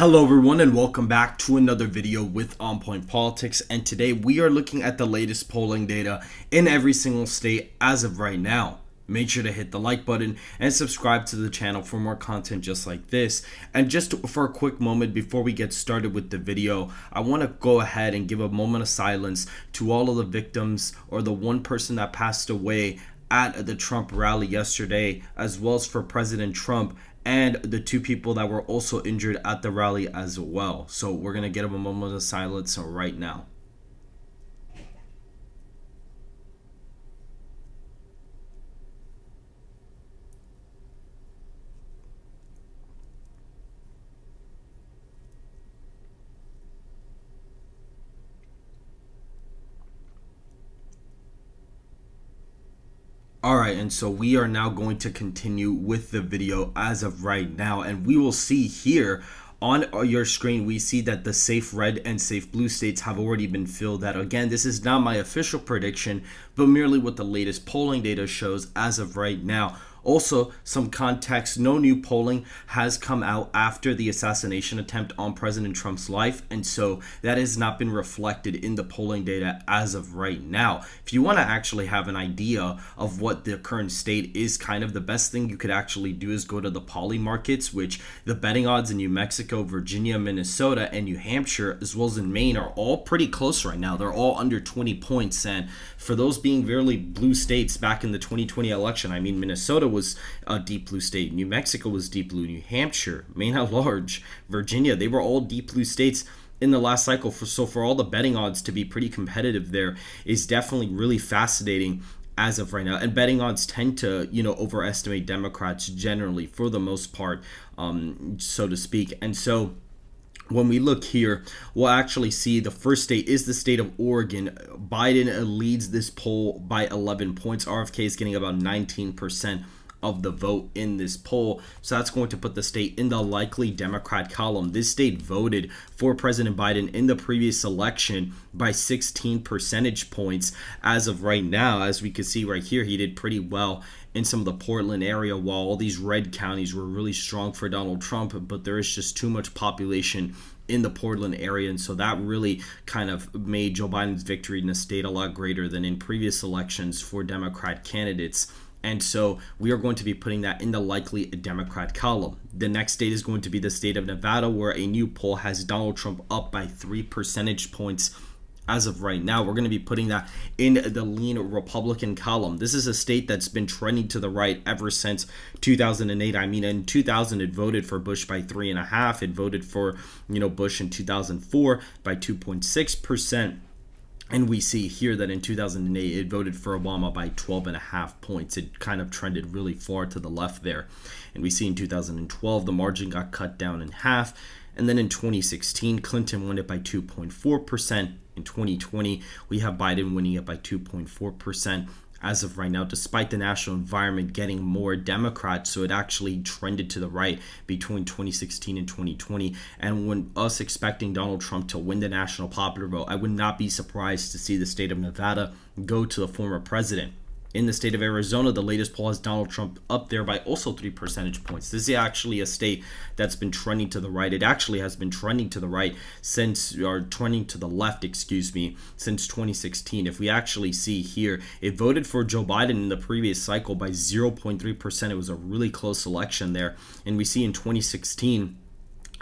Hello everyone and welcome back to another video with On Point Politics, and today we are looking at the latest polling data in every single state as of right now. Make sure to hit the like button and subscribe to the channel for more content just like this. And just for a quick moment before we get started with the video, I want to go ahead and give a moment of silence to all of the victims or the one person that passed away at the Trump rally yesterday, as well as for President Trump and the two people that were also injured at the rally as well. So we're going to get a moment of silence right now. Alright, and so we are now going to continue with the video as of right now, and we will see here on your screen, we see that the safe red and safe blue states have already been filled out. Again, this is not my official prediction, but merely what the latest polling data shows as of right now. Also, some context, no new polling has come out after the assassination attempt on President Trump's life, and so that has not been reflected in the polling data as of right now. If you want to actually have an idea of what the current state is, kind of the best thing you could actually do is go to the poly markets, which the betting odds in New Mexico, Virginia, Minnesota, and New Hampshire, as well as in Maine, are all pretty close right now. They're all under 20 points, and for those being very blue states back in the 2020 election, I mean, Minnesota was a deep blue state, New Mexico was deep blue, New Hampshire, Maine at large, Virginia, they were all deep blue states in the last cycle. So for all the betting odds to be pretty competitive there is definitely really fascinating as of right now. And betting odds tend to, overestimate Democrats generally for the most part, so to speak. And so when we look here, we'll actually see the first state is the state of Oregon. Biden leads this poll by 11 points. RFK is getting about 19% of the vote in this poll, so that's going to put the state in the likely Democrat column. This state voted for President Biden in the previous election by 16 percentage points as of right now. As we can see right here, he did pretty well in some of the Portland area, while all these red counties were really strong for Donald Trump, but there is just too much population in the Portland area, and so that really kind of made Joe Biden's victory in the state a lot greater than in previous elections for Democrat candidates. And so we are going to be putting that in the likely Democrat column. The next state is going to be the state of Nevada, where a new poll has Donald Trump up by 3 percentage points as of right now. We're going to be putting that in the lean Republican column. This is a state that's been trending to the right ever since 2008. I mean, in 2000, it voted for Bush by 3.5%. It voted for, Bush in 2004 by 2.6%. And we see here that in 2008, it voted for Obama by 12.5 points. It kind of trended really far to the left there. And we see in 2012, the margin got cut down in half. And then in 2016, Clinton won it by 2.4%. In 2020, we have Biden winning it by 2.4%. As of right now, despite the national environment getting more Democrats, so it actually trended to the right between 2016 and 2020. And when us expecting Donald Trump to win the national popular vote, I would not be surprised to see the state of Nevada go to the former president. In the state of Arizona, the latest poll has Donald Trump up there by also 3 percentage points. This is actually a state that's been trending to the right. It actually has been trending to the right trending to the left, since 2016. If we actually see here, it voted for Joe Biden in the previous cycle by 0.3%. It was a really close election there. And we see in 2016,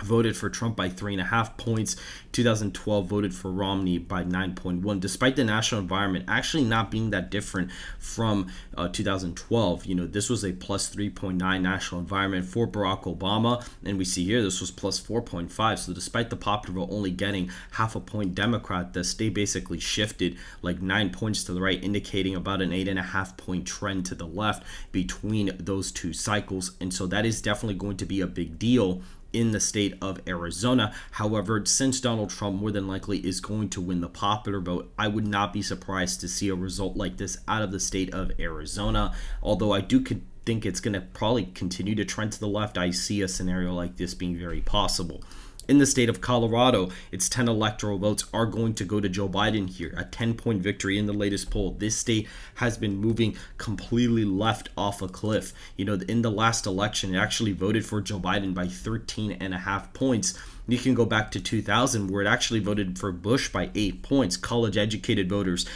voted for Trump by 3.5 points. 2012 voted for Romney by 9.1. Despite the national environment actually not being that different from 2012, this was a plus 3.9 national environment for Barack Obama, and we see here this was plus 4.5. So despite the popular vote only getting half a point Democrat, the state basically shifted like 9 points to the right, indicating about an 8.5 point trend to the left between those two cycles. And so that is definitely going to be a big deal in the state of Arizona. However, since Donald Trump more than likely is going to win the popular vote, I would not be surprised to see a result like this out of the state of Arizona. Although I do think it's going to probably continue to trend to the left, I see a scenario like this being very possible. In the state of Colorado, its 10 electoral votes are going to go to Joe Biden here, a 10-point victory in the latest poll. This state has been moving completely left off a cliff. In the last election, it actually voted for Joe Biden by 13.5 points. You can go back to 2000 where it actually voted for Bush by 8 points. College educated voters,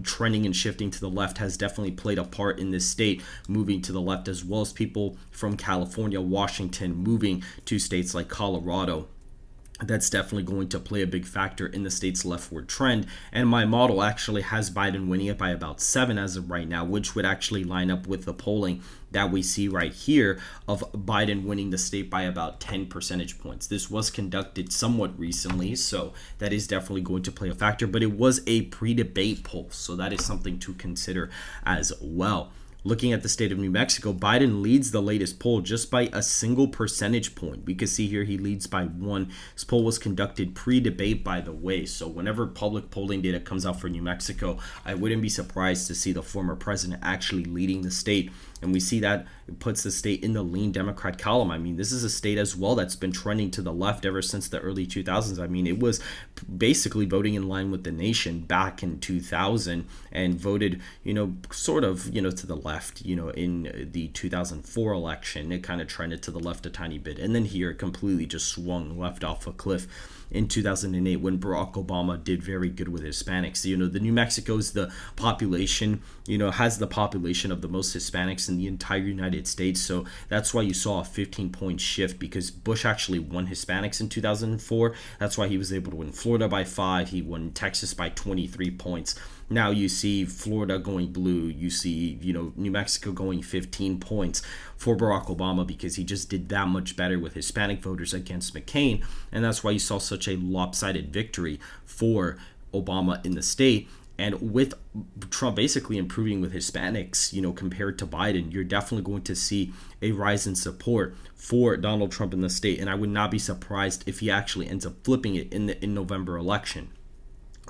trending and shifting to the left has definitely played a part in this state, moving to the left, as well as people from California, Washington, moving to states like Colorado. That's definitely going to play a big factor in the state's leftward trend. And my model actually has Biden winning it by about 7 as of right now, which would actually line up with the polling that we see right here of Biden winning the state by about 10 percentage points. This was conducted somewhat recently, so that is definitely going to play a factor, but it was a pre-debate poll, so that is something to consider as well. Looking at the state of New Mexico, Biden leads the latest poll just by a single percentage point. We can see here he leads by 1. This poll was conducted pre-debate, by the way. So whenever public polling data comes out for New Mexico, I wouldn't be surprised to see the former president actually leading the state. And we see that it puts the state in the lean Democrat column. I mean, this is a state as well that's been trending to the left ever since the early 2000s. I mean, it was basically voting in line with the nation back in 2000 and voted, sort of, to the left, in the 2004 election. It kind of trended to the left a tiny bit. And then here it completely just swung left off a cliff in 2008 when Barack Obama did very good with Hispanics. The New Mexico's the population, has the population of the most Hispanics in the entire United States. So that's why you saw a 15-point shift, because Bush actually won Hispanics in 2004. That's why he was able to win Florida by 5. He won Texas by 23 points. Now you see Florida going blue. You see, New Mexico going 15 points for Barack Obama because he just did that much better with Hispanic voters against McCain. And that's why you saw such a lopsided victory for Obama in the state. And with Trump basically improving with Hispanics, compared to Biden, you're definitely going to see a rise in support for Donald Trump in the state. And I would not be surprised if he actually ends up flipping it in the November election.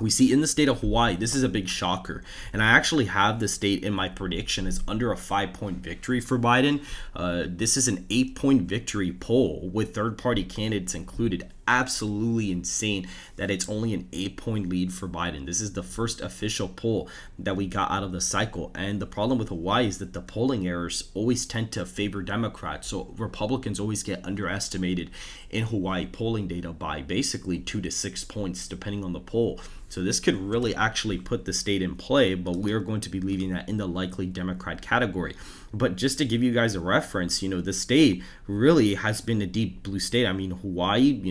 We see in the state of Hawaii, this is a big shocker. And I actually have the state in my prediction as under a 5-point victory for Biden. This is an 8-point victory poll with third-party candidates included. Absolutely insane that it's only an 8-point lead for Biden. This is the first official poll that we got out of the cycle. And the problem with Hawaii is that the polling errors always tend to favor Democrats. So Republicans always get underestimated in Hawaii polling data by basically 2 to 6 points, depending on the poll. So this could really actually put the state in play, but we're going to be leaving that in the likely Democrat category. But just to give you guys a reference, the state really has been a deep blue state. I mean, Hawaii,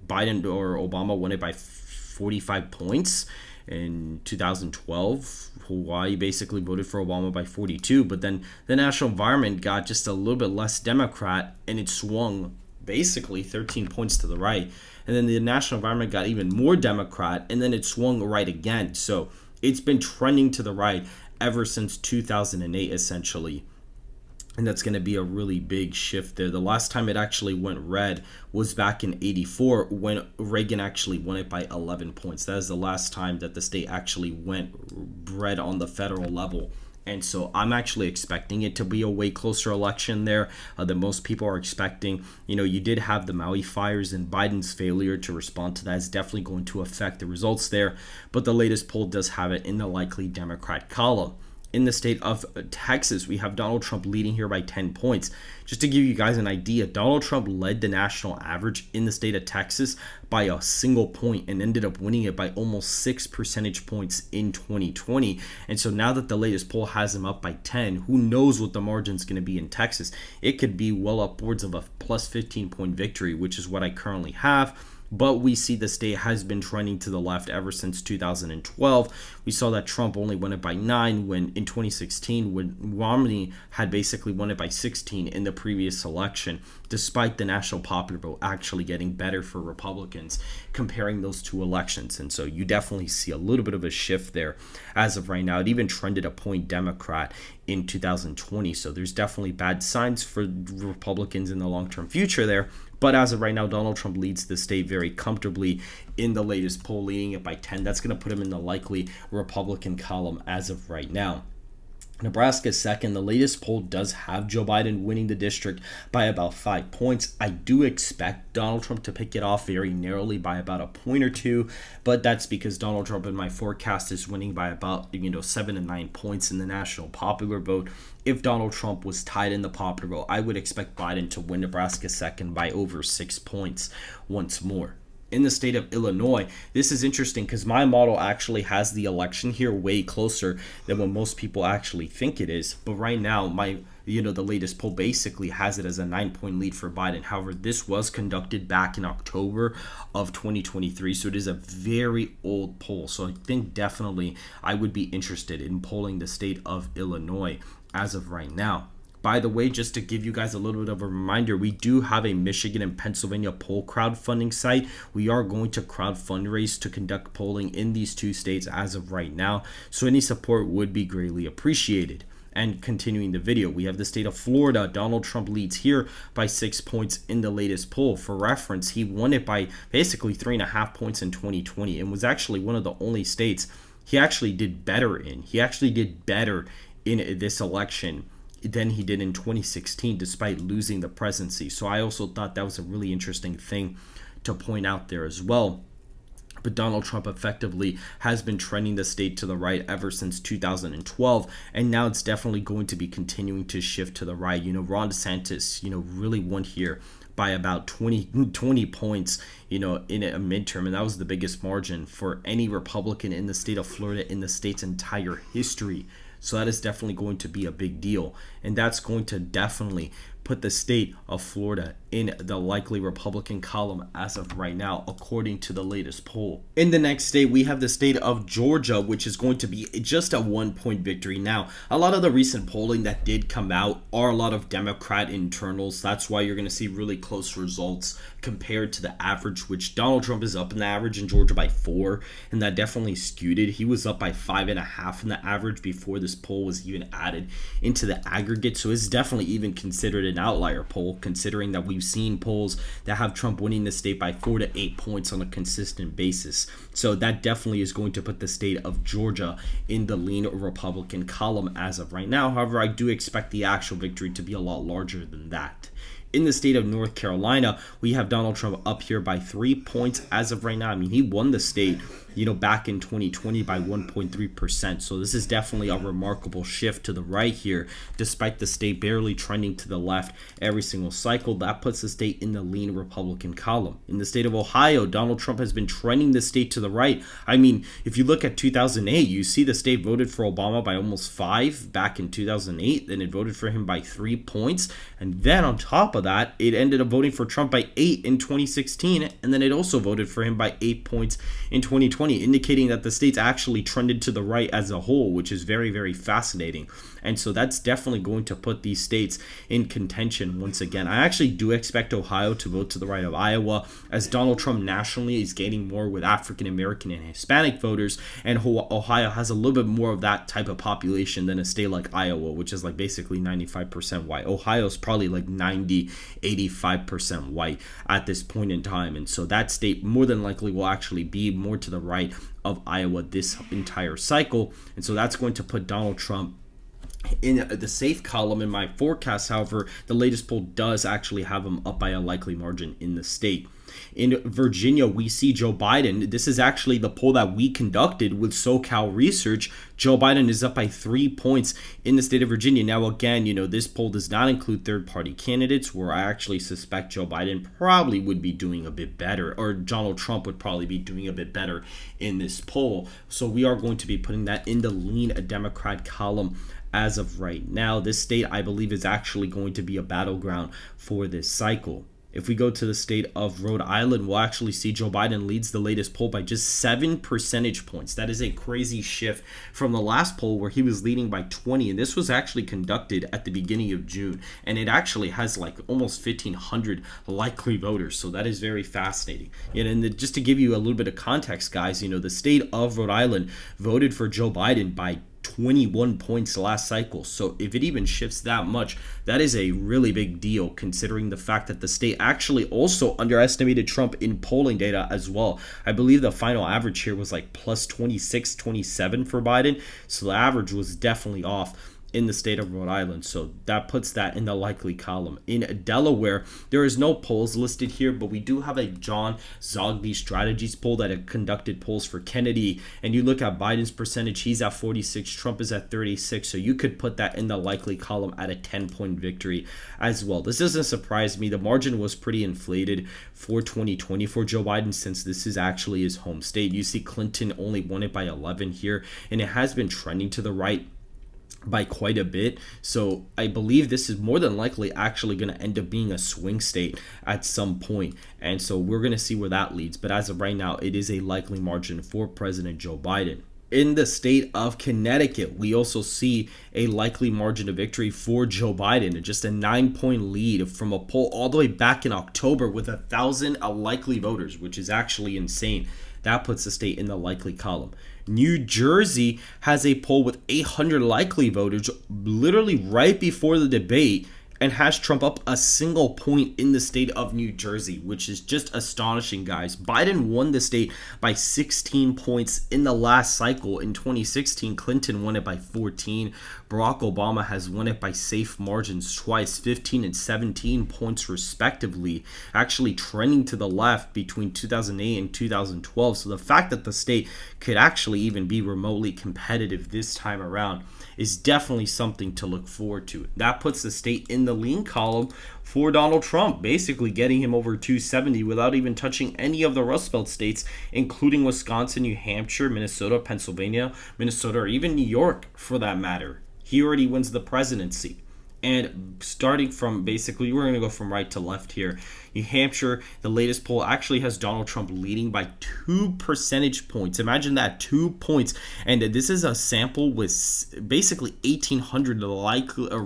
Biden or Obama won it by 45 points. In 2012, Hawaii basically voted for Obama by 42, but then the national environment got just a little bit less Democrat, and it swung basically 13 points to the right. And then the national environment got even more Democrat, and then it swung right again. So it's been trending to the right ever since 2008, essentially. And that's going to be a really big shift there. The last time it actually went red was back in 84 when Reagan actually won it by 11 points. That is the last time that the state actually went red on the federal level. And so I'm actually expecting it to be a way closer election there than most people are expecting. You did have the Maui fires, and Biden's failure to respond to that is definitely going to affect the results there. But the latest poll does have it in the likely Democrat column. In the state of Texas, we have Donald Trump leading here by 10 points. Just to give you guys an idea, Donald Trump led the national average in the state of Texas by a single point and ended up winning it by almost 6 percentage points in 2020. And so now that the latest poll has him up by 10, who knows what the margin's going to be in Texas? It could be well upwards of a plus 15-point victory, which is what I currently have. But we see the state has been trending to the left ever since 2012. We saw that Trump only won it by 9 when in 2016, when Romney had basically won it by 16 in the previous election, despite the national popular vote actually getting better for Republicans comparing those two elections. And so you definitely see a little bit of a shift there as of right now. It even trended a point Democrat in 2020. So there's definitely bad signs for Republicans in the long-term future there. But as of right now, Donald Trump leads the state very comfortably in the latest poll, leading it by 10. That's going to put him in the likely Republican column as of right now. Nebraska second. The latest poll does have Joe Biden winning the district by about 5 points. I do expect Donald Trump to pick it off very narrowly by about a point or two, but that's because Donald Trump in my forecast is winning by about 7 to 9 points in the national popular vote. If Donald Trump was tied in the popular vote, I would expect Biden to win Nebraska second by over 6 points once more. In the state of Illinois, this is interesting because my model actually has the election here way closer than what most people actually think it is. But right now, the latest poll basically has it as a 9-point lead for Biden. However, this was conducted back in October of 2023, so it is a very old poll. So I think definitely I would be interested in polling the state of Illinois as of right now. By the way, just to give you guys a little bit of a reminder, we do have a Michigan and Pennsylvania poll crowdfunding site. We are going to crowd fundraise to conduct polling in these two states as of right now. So any support would be greatly appreciated. And continuing the video, we have the state of Florida. Donald Trump leads here by 6 points in the latest poll. For reference, he won it by basically 3.5 points in 2020 and was actually one of the only states he actually did better in. He actually did better in this election than he did in 2016 despite losing the presidency. So I also thought that was a really interesting thing to point out there as well. But Donald Trump effectively has been trending the state to the right ever since 2012, and now it's definitely going to be continuing to shift to the right. Ron DeSantis, really won here by about 20 points, in a midterm, and that was the biggest margin for any Republican in the state of Florida in the state's entire history. So that is definitely going to be a big deal, and that's going to definitely put the state of Florida in the likely Republican column as of right now, according to the latest poll. In the next state, we have the state of Georgia, which is going to be just a 1-point victory. Now, a lot of the recent polling that did come out are a lot of Democrat internals. That's why you're going to see really close results compared to the average, which Donald Trump is up in the average in Georgia by 4, and that definitely skewed it. He was up by 5.5 in the average before this poll was even added into the aggregate, so it's definitely even considered an outlier poll, considering that we've seen polls that have Trump winning the state by 4 to 8 points on a consistent basis. So that definitely is going to put the state of Georgia in the lean Republican column as of right now. However, I do expect the actual victory to be a lot larger than that. In the state of North Carolina, we have Donald Trump up here by 3 points as of right now. I mean, he won the state, back in 2020 by 1.3%. So this is definitely a remarkable shift to the right here, despite the state barely trending to the left every single cycle. That puts the state in the lean Republican column. In the state of Ohio, Donald Trump has been trending the state to the right. I mean, if you look at 2008, you see the state voted for Obama by almost 5 back in 2008. Then it voted for him by 3 points. And then on top of that, it ended up voting for Trump by 8 in 2016. And then it also voted for him by 8 points in 2020. Indicating that the state's actually trended to the right as a whole, which is very, very fascinating. And so that's definitely going to put these states in contention once again. I actually do expect Ohio to vote to the right of Iowa, as Donald Trump nationally is gaining more with African American and Hispanic voters, and Ohio has a little bit more of that type of population than a state like Iowa, which is like basically 95% white. Ohio's probably like 85% white at this point in time, and so that state more than likely will actually be more to the right of Iowa this entire cycle. And so that's going to put Donald Trump in the safe column in my forecast. However, the latest poll does actually have him up by a likely margin in the state. In Virginia, we see Joe Biden. This is actually the poll that we conducted with SoCal Research. Joe Biden is up by 3 points in the state of Virginia. Now, again, this poll does not include third-party candidates, where I actually suspect Joe Biden probably would be doing a bit better, or Donald Trump would probably be doing a bit better in this poll. So we are going to be putting that in the lean Democrat column as of right now. This state, I believe, is actually going to be a battleground for this cycle. If we go to the state of Rhode Island, we'll actually see Joe Biden leads the latest poll by just 7 percentage points. That is a crazy shift from the last poll where he was leading by 20. And this was actually conducted at the beginning of June. And it actually has like almost 1,500 likely voters. So that is very fascinating. And just to give you a little bit of context, guys, the state of Rhode Island voted for Joe Biden by 21 points last cycle. So if it even shifts that much, that is a really big deal, considering the fact that the state actually also underestimated Trump in polling data as well. I believe the final average here was like plus 26, 27 for Biden. So the average was definitely off in the state of Rhode Island. So that puts that in the likely column. In Delaware, there is no polls listed here, but we do have a John Zogby Strategies poll that had conducted polls for Kennedy. And you look at Biden's percentage, he's at 46, Trump is at 36. So you could put that in the likely column at a 10-point victory as well. This doesn't surprise me. The margin was pretty inflated for 2020 for Joe Biden, since this is actually his home state. You see Clinton only won it by 11 here, and it has been trending to the right by quite a bit. So I believe this is more than likely actually going to end up being a swing state at some point. And so we're going to see where that leads. But as of right now, it is a likely margin for President Joe Biden. In the state of Connecticut, we also see a likely margin of victory for Joe Biden, just a 9-point lead from a poll all the way back in October with 1,000 likely voters, which is actually insane. That puts the state in the likely column. New Jersey has a poll with 800 likely voters literally right before the debate, and has Trump up a single point in the state of New Jersey, which is just astonishing, guys. Biden won the state by 16 points in the last cycle. In 2016, Clinton won it by 14. Barack Obama has won it by safe margins twice, 15 and 17 points respectively, actually trending to the left between 2008 and 2012. So the fact that the state could actually even be remotely competitive this time around is definitely something to look forward to. That puts the state in the lean column for Donald Trump, basically getting him over 270 without even touching any of the Rust Belt states, including Wisconsin, New Hampshire, Minnesota, Pennsylvania, Minnesota, or even New York for that matter. He already wins the presidency. And starting from basically, we're going to go from right to left here. New Hampshire, the latest poll actually has Donald Trump leading by 2 percentage points. Imagine that, 2 points. And this is a sample with basically 1,800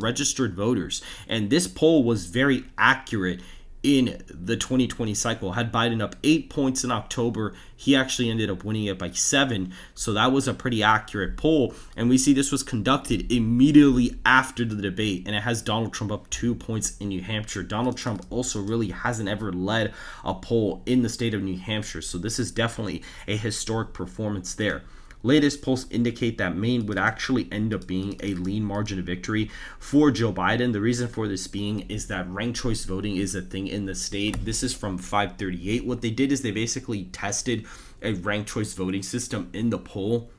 registered voters. And this poll was very accurate in the 2020 cycle. Had Biden up 8 points in October, he actually ended up winning it by 7. So that was a pretty accurate poll. And we see this was conducted immediately after the debate, and it has Donald Trump up 2 points in New Hampshire. Donald Trump also really hasn't ever led a poll in the state of New Hampshire. So this is definitely a historic performance there. Latest polls indicate that Maine would actually end up being a lean margin of victory for Joe Biden. The reason for this being is that ranked choice voting is a thing in the state. This is from 538. What they did is they basically tested a ranked choice voting system in the poll.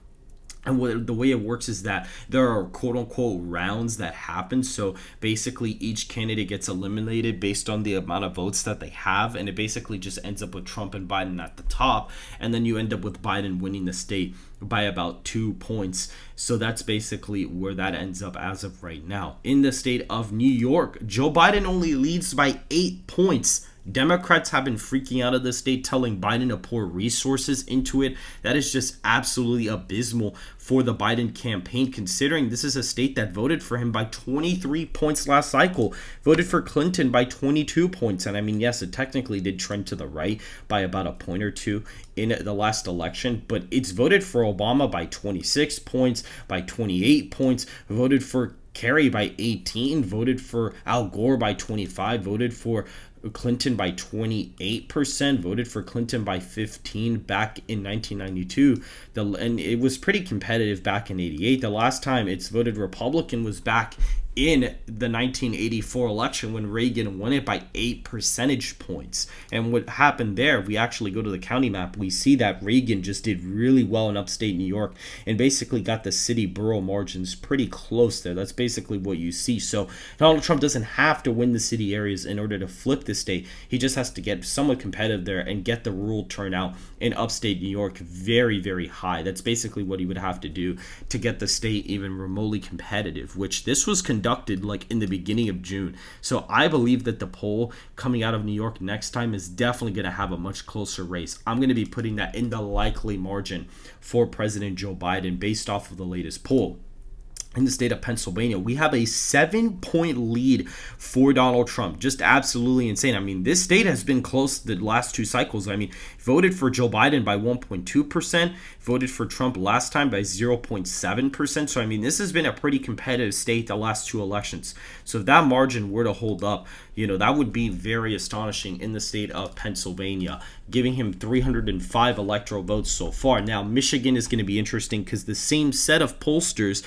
And the way it works is that there are quote-unquote rounds that happen. So basically each candidate gets eliminated based on the amount of votes that they have. And it basically just ends up with Trump and Biden at the top. And then you end up with Biden winning the state by about 2 points. So that's basically where that ends up as of right now. In the state of New York, Joe Biden only leads by 8 points. Democrats have been freaking out of the state, telling Biden to pour resources into it. That is just absolutely abysmal for the Biden campaign, considering this is a state that voted for him by 23 points last cycle, voted for Clinton by 22 points. And I mean, yes, it technically did trend to the right by about a point or two in the last election, but it's voted for Obama by 26 points, by 28 points, voted for Kerry by 18, voted for Al Gore by 25, voted for Clinton by 28%, voted for Clinton by 15 back in 1992. And it was pretty competitive back in 88. The last time it's voted Republican was back in the 1984 election when Reagan won it by 8 percentage points. And what happened there, if we actually go to the county map, we see that Reagan just did really well in upstate New York and basically got the city borough margins pretty close there. That's basically what you see. So Donald Trump doesn't have to win the city areas in order to flip the state. He just has to get somewhat competitive there and get the rural turnout in upstate New York very, very high. That's basically what he would have to do to get the state even remotely competitive, which this was conducted like in the beginning of June. So I believe that the poll coming out of New York next time is definitely going to have a much closer race. I'm going to be putting that in the likely margin for President Joe Biden based off of the latest poll. In the state of Pennsylvania, we have a 7-point lead for Donald Trump. Just absolutely insane. I mean, this state has been close the last 2 cycles. I mean, voted for Joe Biden by 1.2%, voted for Trump last time by 0.7%. So, I mean, this has been a pretty competitive state the last 2 elections. So if that margin were to hold up, that would be very astonishing in the state of Pennsylvania, giving him 305 electoral votes so far. Now, Michigan is going to be interesting because the same set of pollsters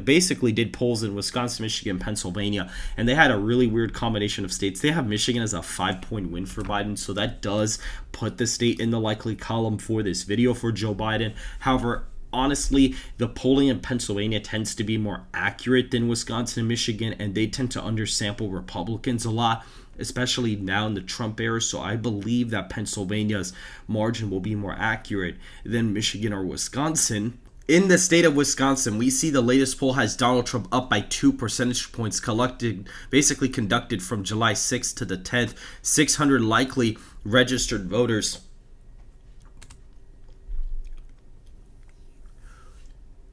basically did polls in Wisconsin, Michigan, Pennsylvania, and they had a really weird combination of states. They have Michigan as a 5-point win for Biden, so that does put the state in the likely column for this video for Joe Biden. However, honestly, the polling in Pennsylvania tends to be more accurate than Wisconsin and Michigan, and they tend to undersample Republicans a lot, especially now in the Trump era. So I believe that Pennsylvania's margin will be more accurate than Michigan or Wisconsin. In the state of Wisconsin, we see the latest poll has Donald Trump up by 2 percentage points, basically conducted from July 6th to the 10th. 600 likely registered voters.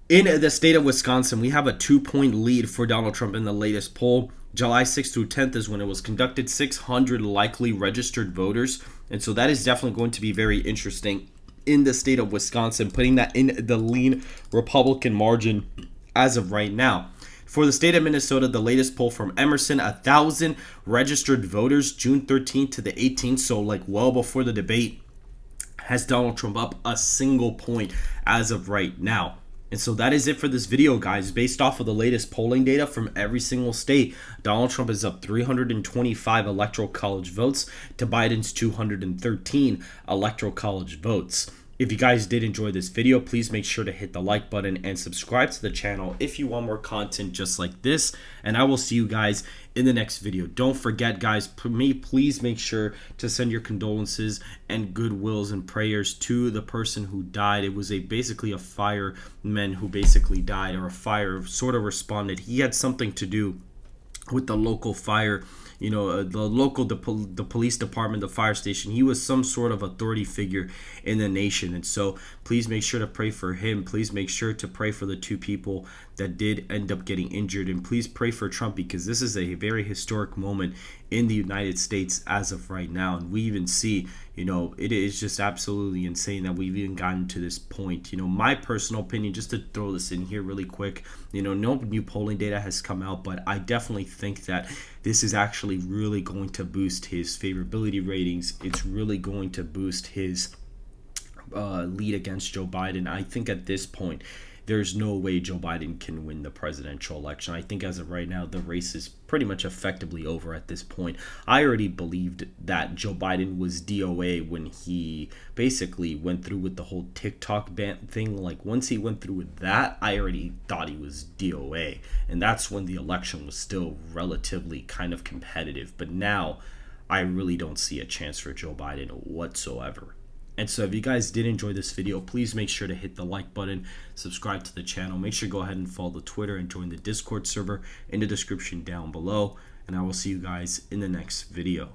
In the state of Wisconsin, we have a 2-point lead for Donald Trump in the latest poll. July 6th through 10th is when it was conducted. 600 likely registered voters. And so that is definitely going to be very interesting in the state of Wisconsin, putting that in the lean Republican margin as of right now. For the state of Minnesota, the latest poll from Emerson, 1,000 registered voters, June 13th to the 18th, so like well before the debate, has Donald Trump up a single point as of right now. And so that is it for this video, guys. Based off of the latest polling data from every single state, Donald Trump is up 325 electoral college votes to Biden's 213 electoral college votes. If you guys did enjoy this video, please make sure to hit the like button and subscribe to the channel if you want more content just like this. And I will see you guys in the next video. Don't forget, guys, please make sure to send your condolences and goodwills and prayers to the person who died. It was basically a fireman who basically died, or a fire sort of responded. He had something to do with the local fire, the police department, the fire station. He was some sort of authority figure in the nation. And so please make sure to pray for him. Please make sure to pray for the 2 people that did end up getting injured. And please pray for Trump, because this is a very historic moment in the United States as of right now. And we even see, it is just absolutely insane that we've even gotten to this point. My personal opinion, just to throw this in here really quick, no new polling data has come out, but I definitely think that this is actually really going to boost his favorability ratings. It's really going to boost his lead against Joe Biden. I think at this point, there's no way Joe Biden can win the presidential election. I think as of right now, the race is pretty much effectively over at this point. I already believed that Joe Biden was DOA when he basically went through with the whole TikTok ban thing. Like, once he went through with that, I already thought he was DOA. And that's when the election was still relatively kind of competitive. But now, I really don't see a chance for Joe Biden whatsoever. And so if you guys did enjoy this video, please make sure to hit the like button, subscribe to the channel. Make sure to go ahead and follow the Twitter and join the Discord server in the description down below. And I will see you guys in the next video.